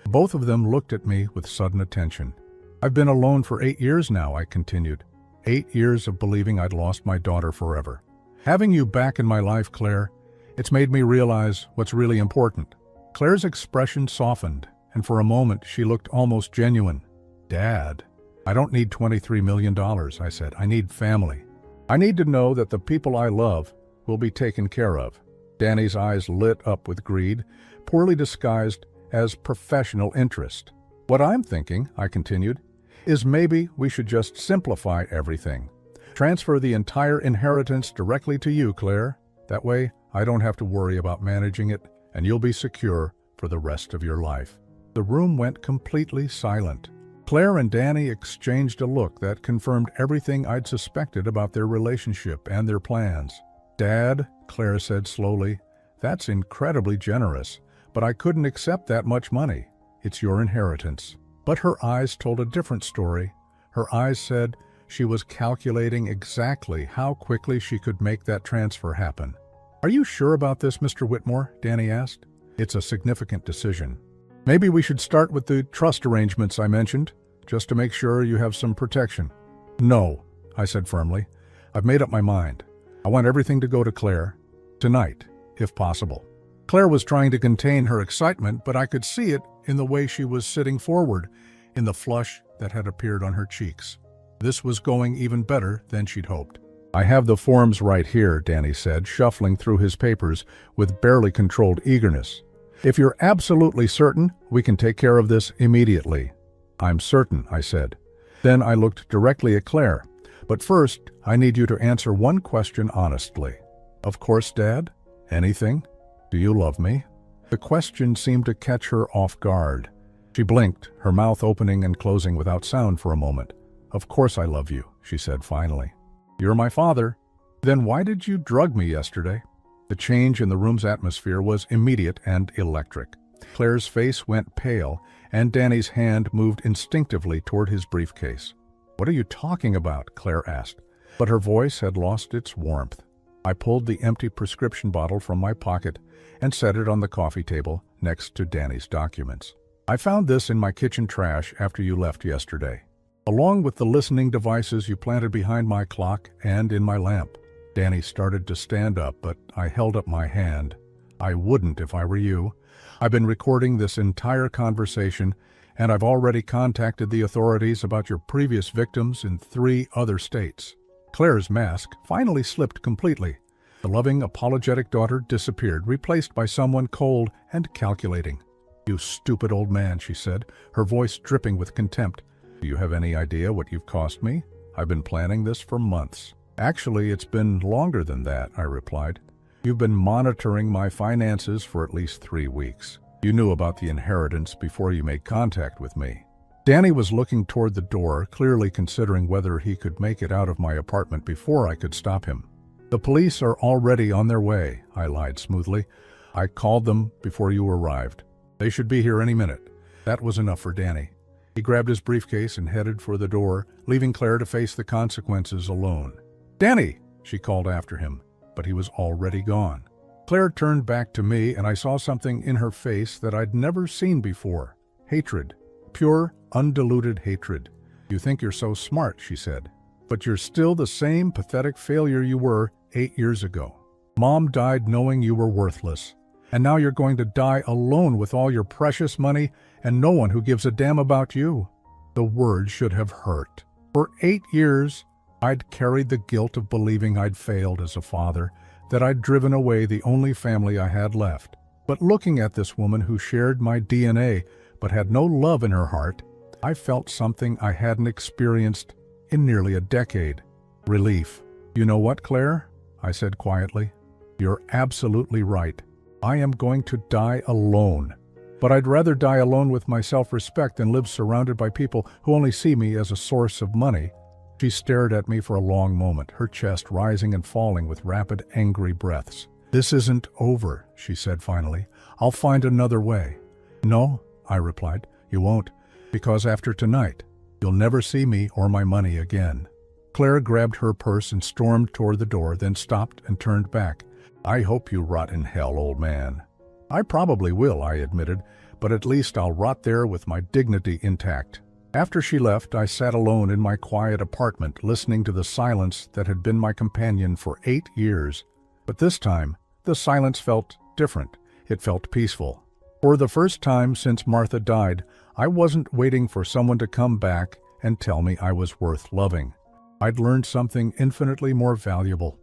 Both of them looked at me with sudden attention. "I've been alone for 8 years now," I continued. 8 years of believing I'd lost my daughter forever. "Having you back in my life, Claire, it's made me realize what's really important." Claire's expression softened, and for a moment she looked almost genuine. "Dad, I don't need $23 million, I said. I need family. I need to know that the people I love will be taken care of." Danny's eyes lit up with greed, poorly disguised as professional interest. "What I'm thinking," I continued, "is maybe we should just simplify everything. Transfer the entire inheritance directly to you, Claire. That way, I don't have to worry about managing it, and you'll be secure for the rest of your life." The room went completely silent. Claire and Danny exchanged a look that confirmed everything I'd suspected about their relationship and their plans. "Dad," Claire said slowly, "that's incredibly generous, but I couldn't accept that much money. It's your inheritance." But her eyes told a different story. Her eyes said she was calculating exactly how quickly she could make that transfer happen. "Are you sure about this, Mr. Whitmore?" Danny asked. "It's a significant decision. Maybe we should start with the trust arrangements I mentioned, just to make sure you have some protection." "No," I said firmly. "I've made up my mind. I want everything to go to Claire. Tonight, if possible." Claire was trying to contain her excitement, but I could see it in the way she was sitting forward, in the flush that had appeared on her cheeks. This was going even better than she'd hoped. "I have the forms right here," Danny said, shuffling through his papers with barely controlled eagerness. "If you're absolutely certain, we can take care of this immediately." "I'm certain," I said. Then I looked directly at Claire. "But first, I need you to answer one question honestly." "Of course, Dad. Anything? Do you love me?" The question seemed to catch her off guard. She blinked, her mouth opening and closing without sound for a moment. "Of course I love you," she said finally. "You're my father." "Then why did you drug me yesterday?" The change in the room's atmosphere was immediate and electric. Claire's face went pale, and Danny's hand moved instinctively toward his briefcase. "What are you talking about?" Claire asked, but her voice had lost its warmth. I pulled the empty prescription bottle from my pocket and set it on the coffee table next to Danny's documents. "I found this in my kitchen trash after you left yesterday, along with the listening devices you planted behind my clock and in my lamp." Danny started to stand up, but I held up my hand. "I wouldn't if I were you. I've been recording this entire conversation, and I've already contacted the authorities about your previous victims in 3 other states." Claire's mask finally slipped completely. The loving, apologetic daughter disappeared, replaced by someone cold and calculating. "You stupid old man," she said, her voice dripping with contempt. "Do you have any idea what you've cost me? I've been planning this for months." "Actually, it's been longer than that," I replied. "You've been monitoring my finances for at least 3 weeks. You knew about the inheritance before you made contact with me." Danny was looking toward the door, clearly considering whether he could make it out of my apartment before I could stop him. "The police are already on their way," I lied smoothly. "I called them before you arrived. They should be here any minute." That was enough for Danny. He grabbed his briefcase and headed for the door, leaving Claire to face the consequences alone. "Danny!" she called after him, but he was already gone. Claire turned back to me, and I saw something in her face that I'd never seen before. Hatred. Pure, undiluted hatred. "You think you're so smart," she said, "but you're still the same pathetic failure you were 8 years ago. Mom died knowing you were worthless, and now you're going to die alone with all your precious money and no one who gives a damn about you." The word should have hurt. For 8 years, I'd carried the guilt of believing I'd failed as a father, that I'd driven away the only family I had left. But looking at this woman who shared my DNA but had no love in her heart, I felt something I hadn't experienced in nearly a decade. Relief. "You know what, Claire?" I said quietly. "You're absolutely right. I am going to die alone. But I'd rather die alone with my self-respect than live surrounded by people who only see me as a source of money." She stared at me for a long moment, her chest rising and falling with rapid, angry breaths. "This isn't over," she said finally. "I'll find another way." "No," I replied, "you won't, because after tonight, you'll never see me or my money again." Claire grabbed her purse and stormed toward the door, then stopped and turned back. "I hope you rot in hell, old man." "I probably will," I admitted, "but at least I'll rot there with my dignity intact." After she left, I sat alone in my quiet apartment, listening to the silence that had been my companion for 8 years. But this time, the silence felt different. It felt peaceful. For the first time since Martha died, I wasn't waiting for someone to come back and tell me I was worth loving. I'd learned something infinitely more valuable.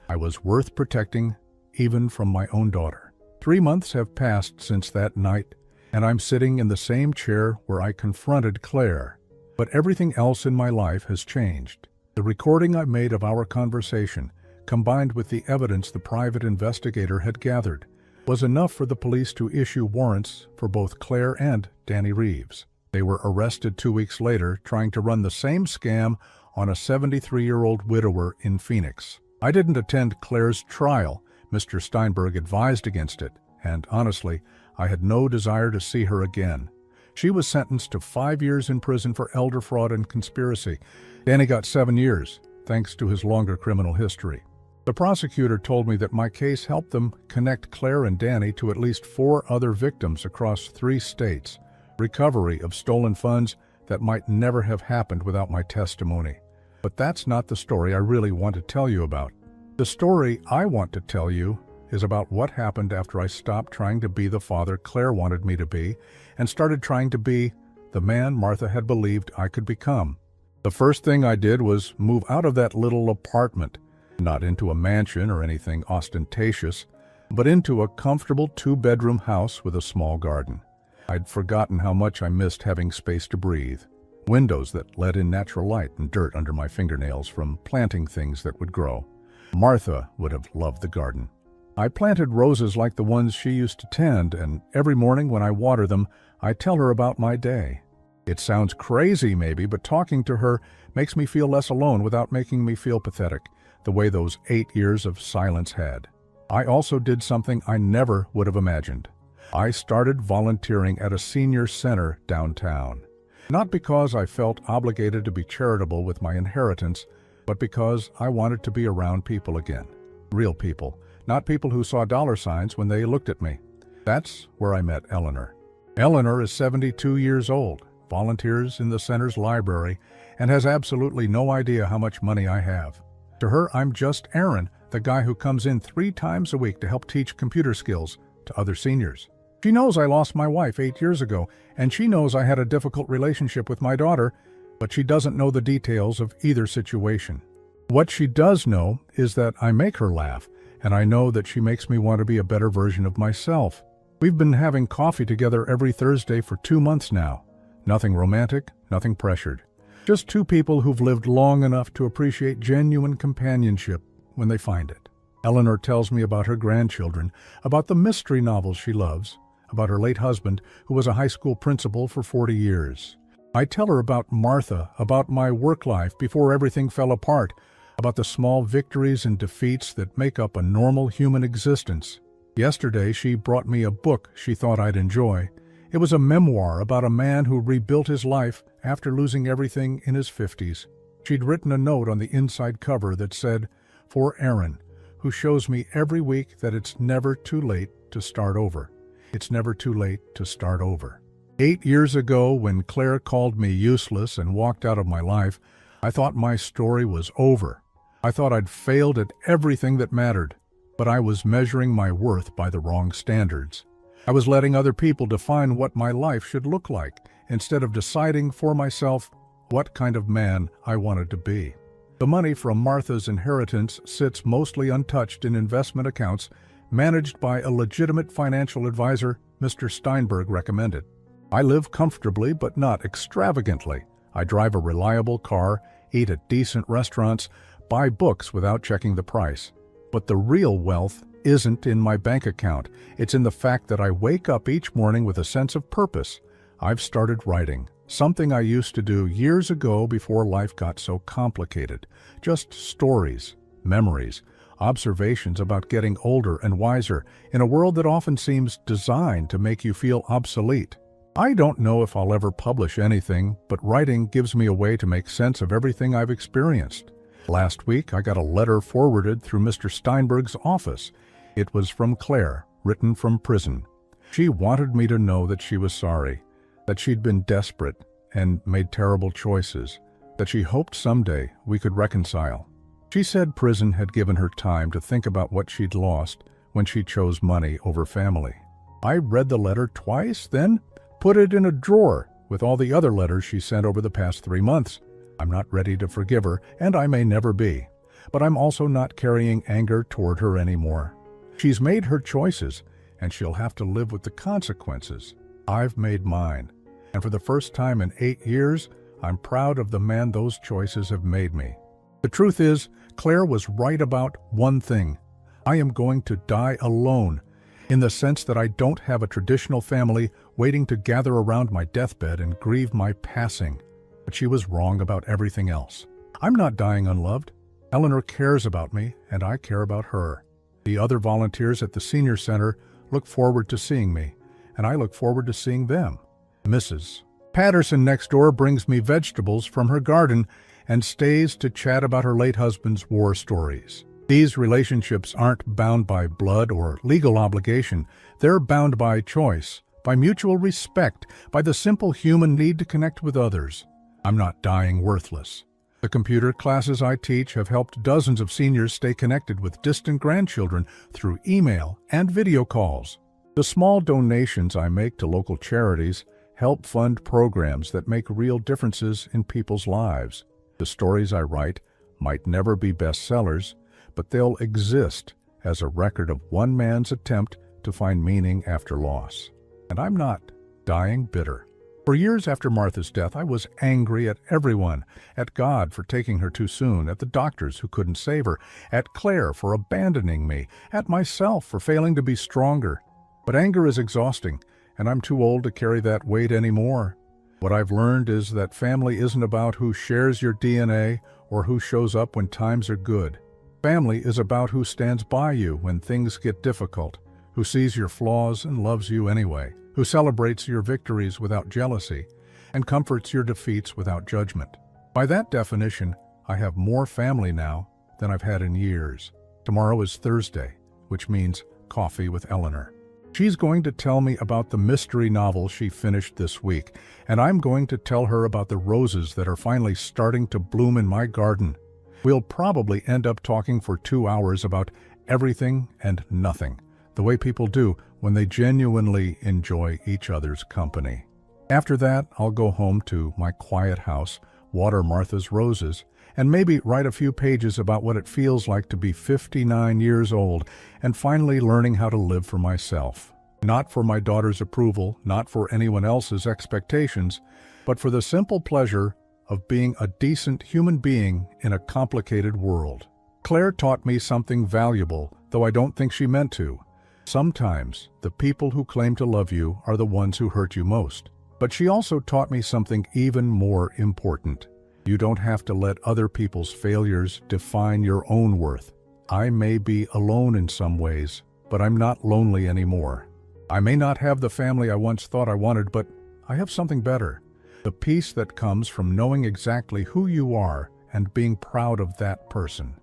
I was worth protecting, even from my own daughter. 3 months have passed since that night, and I'm sitting in the same chair where I confronted Claire. But everything else in my life has changed. The recording I made of our conversation, combined with the evidence the private investigator had gathered, was enough for the police to issue warrants for both Claire and Danny Reeves. They were arrested 2 weeks later, trying to run the same scam on a 73-year-old widower in Phoenix. I didn't attend Claire's trial. Mr. Steinberg advised against it, and honestly, I had no desire to see her again. She was sentenced to 5 years in prison for elder fraud and conspiracy. Danny got 7 years, thanks to his longer criminal history. The prosecutor told me that my case helped them connect Claire and Danny to at least 4 other victims across 3 states. Recovery of stolen funds that might never have happened without my testimony. But that's not the story I really want to tell you about. The story I want to tell you is about what happened after I stopped trying to be the father Claire wanted me to be and started trying to be the man Martha had believed I could become. The first thing I did was move out of that little apartment, not into a mansion or anything ostentatious, but into a comfortable 2-bedroom house with a small garden. I'd forgotten how much I missed having space to breathe, windows that let in natural light and dirt under my fingernails from planting things that would grow. Martha would have loved the garden. I planted roses like the ones she used to tend, and every morning when I water them, I tell her about my day. It sounds crazy maybe, but talking to her makes me feel less alone without making me feel pathetic, the way those 8 years of silence had. I also did something I never would have imagined. I started volunteering at a senior center downtown. Not because I felt obligated to be charitable with my inheritance, but because I wanted to be around people again. Real people. Not people who saw dollar signs when they looked at me. That's where I met Eleanor. Eleanor is 72 years old, volunteers in the center's library, and has absolutely no idea how much money I have. To her, I'm just Aaron, the guy who comes in 3 times a week to help teach computer skills to other seniors. She knows I lost my wife 8 years ago, and she knows I had a difficult relationship with my daughter, but she doesn't know the details of either situation. What she does know is that I make her laugh, and I know that she makes me want to be a better version of myself. We've been having coffee together every Thursday for 2 months now. Nothing romantic, nothing pressured. Just 2 people who've lived long enough to appreciate genuine companionship when they find it. Eleanor tells me about her grandchildren, about the mystery novels she loves, about her late husband, who was a high school principal for 40 years. I tell her about Martha, about my work life before everything fell apart, about the small victories and defeats that make up a normal human existence. Yesterday, she brought me a book she thought I'd enjoy. It was a memoir about a man who rebuilt his life after losing everything in his 50s. She'd written a note on the inside cover that said, "For Aaron, who shows me every week that it's never too late to start over. It's never too late to start over." 8 years ago, when Claire called me useless and walked out of my life, I thought my story was over. I thought I'd failed at everything that mattered, but I was measuring my worth by the wrong standards. I was letting other people define what my life should look like, instead of deciding for myself what kind of man I wanted to be. The money from Martha's inheritance sits mostly untouched in investment accounts managed by a legitimate financial advisor Mr. Steinberg recommended. I live comfortably but not extravagantly. I drive a reliable car, eat at decent restaurants, buy books without checking the price. But the real wealth isn't in my bank account. It's in the fact that I wake up each morning with a sense of purpose. I've started writing, something I used to do years ago before life got so complicated. Just stories, memories, observations about getting older and wiser in a world that often seems designed to make you feel obsolete. I don't know if I'll ever publish anything, but writing gives me a way to make sense of everything I've experienced. Last week, I got a letter forwarded through Mr. Steinberg's office. It was from Claire, written from prison. She wanted me to know that she was sorry, that she'd been desperate and made terrible choices, that she hoped someday we could reconcile. She said prison had given her time to think about what she'd lost when she chose money over family. I read the letter twice, then put it in a drawer with all the other letters she sent over the past 3 months. I'm not ready to forgive her, and I may never be. But I'm also not carrying anger toward her anymore. She's made her choices, and she'll have to live with the consequences. I've made mine, and for the first time in 8 years, I'm proud of the man those choices have made me. The truth is, Claire was right about one thing. I am going to die alone, in the sense that I don't have a traditional family waiting to gather around my deathbed and grieve my passing. But she was wrong about everything else. I'm not dying unloved. Eleanor cares about me, and I care about her. The other volunteers at the senior center look forward to seeing me, and I look forward to seeing them. Mrs. Patterson next door brings me vegetables from her garden and stays to chat about her late husband's war stories. These relationships aren't bound by blood or legal obligation. They're bound by choice, by mutual respect, by the simple human need to connect with others. I'm not dying worthless. The computer classes I teach have helped dozens of seniors stay connected with distant grandchildren through email and video calls. The small donations I make to local charities help fund programs that make real differences in people's lives. The stories I write might never be bestsellers, but they'll exist as a record of one man's attempt to find meaning after loss. And I'm not dying bitter. For years after Martha's death, I was angry at everyone, at God for taking her too soon, at the doctors who couldn't save her, at Claire for abandoning me, at myself for failing to be stronger. But anger is exhausting, and I'm too old to carry that weight anymore. What I've learned is that family isn't about who shares your DNA or who shows up when times are good. Family is about who stands by you when things get difficult, who sees your flaws and loves you anyway, who celebrates your victories without jealousy, and comforts your defeats without judgment. By that definition, I have more family now than I've had in years. Tomorrow is Thursday, which means coffee with Eleanor. She's going to tell me about the mystery novel she finished this week, and I'm going to tell her about the roses that are finally starting to bloom in my garden. We'll probably end up talking for 2 hours about everything and nothing, the way people do when they genuinely enjoy each other's company. After that, I'll go home to my quiet house, water Martha's roses, and maybe write a few pages about what it feels like to be 59 years old and finally learning how to live for myself. Not for my daughter's approval, not for anyone else's expectations, but for the simple pleasure of being a decent human being in a complicated world. Claire taught me something valuable, though I don't think she meant to. Sometimes the people who claim to love you are the ones who hurt you most. But she also taught me something even more important. You don't have to let other people's failures define your own worth. I may be alone in some ways, but I'm not lonely anymore. I may not have the family I once thought I wanted, but I have something better. The peace that comes from knowing exactly who you are and being proud of that person.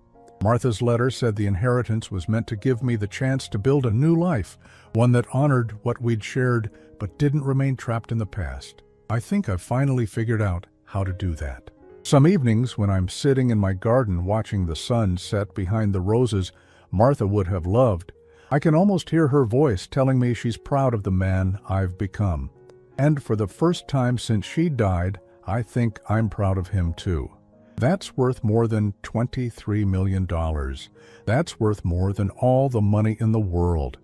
Martha's letter said the inheritance was meant to give me the chance to build a new life, one that honored what we'd shared but didn't remain trapped in the past. I think I've finally figured out how to do that. Some evenings when I'm sitting in my garden watching the sun set behind the roses Martha would have loved, I can almost hear her voice telling me she's proud of the man I've become. And for the first time since she died, I think I'm proud of him too. That's worth more than $23 million. That's worth more than all the money in the world.